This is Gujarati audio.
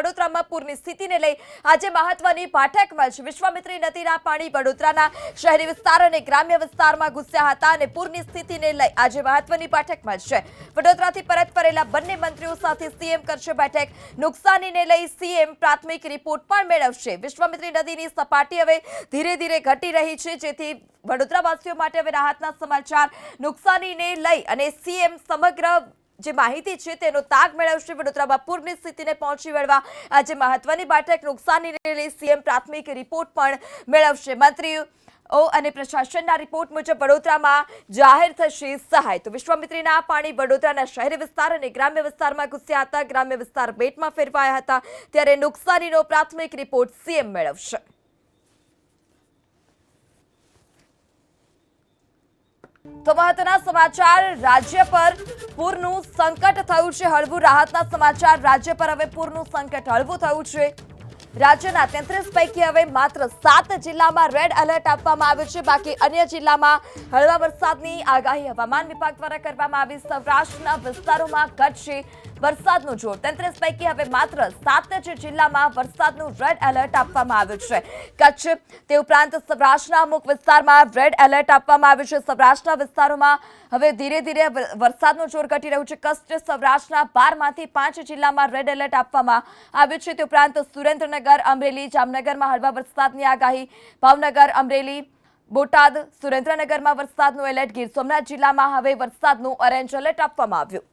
વડોદરામાં પૂરની સ્થિતિને લઈ આજે મહત્વની બેઠક મળશે। વિશ્વામિત્રી નદીના પાણી વડોદરાના શહેરી વિસ્તાર અને ગ્રામ્ય વિસ્તારમાં ઘૂસ્યા હતા અને પૂરની સ્થિતિને લઈ આજે મહત્વની બેઠક મળશે। વડોદરાથી પરત ફરેલા બંને મંત્રીઓ સાથે સીએમ કરશે બેઠક। નુકસાનીને લઈ સીએમ પ્રાથમિક રિપોર્ટ પણ મેળવશે। વિશ્વામિત્રી નદીની સપાટી હવે ધીરે ધીરે ઘટી રહી છે, જેથી વડોદરાવાસીઓ માટે હવે રાહતના સમાચાર। નુકસાનીને લઈ અને સીએમ સમગ્ર જે માહિતી છે તેનો તાગ મેળવશે। વડોદરામાં પૂરની સ્થિતિને પહોંચી વળવા આજે મહત્વની બેઠક। નુકસાનીને લઈ સીએમ પ્રાથમિક રિપોર્ટ પણ મેળવશે। મંત્રીઓ અને પ્રશાસનના રિપોર્ટ મુજબ વડોદરામાં જાહેર થશે સહાય। તો વિશ્વામિત્રીના પાણી વડોદરાના શહેરી વિસ્તાર અને ગ્રામ્ય વિસ્તારમાં ઘૂસ્યા હતા। ગ્રામ્ય વિસ્તાર બેટમાં ફેરવાયા હતા, ત્યારે નુકસાનીનો પ્રાથમિક રિપોર્ટ સીએમ મેળવશે। તો મહત્વના સમાચાર, રાજ્ય પર પૂરનું સંકટ થયું છે હળવું। રાહતના સમાચાર, રાજ્ય પર હવે પૂરનું સંકટ હળવું થયું છે। રાજ્યના 33 પૈકી હવે માત્ર 7 જિલ્લામાં રેડ એલર્ટ આપવામાં આવ્યું છે। બાકી અન્ય જિલ્લામાં હળવા વરસાદની આગાહી હવામાન વિભાગ દ્વારા કરવામાં આવી। સૌરાષ્ટ્રના વિસ્તારોમાં ઘટશે વરસાદનું જોર। 33 પૈકી હવે માત્ર 7 જ જિલ્લામાં વરસાદનું રેડ એલર્ટ આપવામાં આવ્યું છે। કચ્છ તે ઉપરાંત સૌરાષ્ટ્રના અમુક વિસ્તારમાં રેડ એલર્ટ આપવામાં આવ્યું છે। સૌરાષ્ટ્રના વિસ્તારોમાં હવે ધીરે ધીરે વરસાદનું જોર ઘટી રહ્યું છે। કચ્છ સૌરાષ્ટ્રના 12માંથી 5 જિલ્લામાં રેડ એલર્ટ આપવામાં આવ્યું છે। તે ઉપરાંત સુરેન્દ્રનગર, અમરેલી, જામનગરમાં હળવા વરસાદની આગાહી। ભાવનગર, અમરેલી, બોટાદ, સુરેન્દ્રનગરમાં વરસાદનું એલર્ટ। ગીર સોમનાથ જિલ્લામાં હવે વરસાદનું ઓરેન્જ એલર્ટ આપવામાં આવ્યું।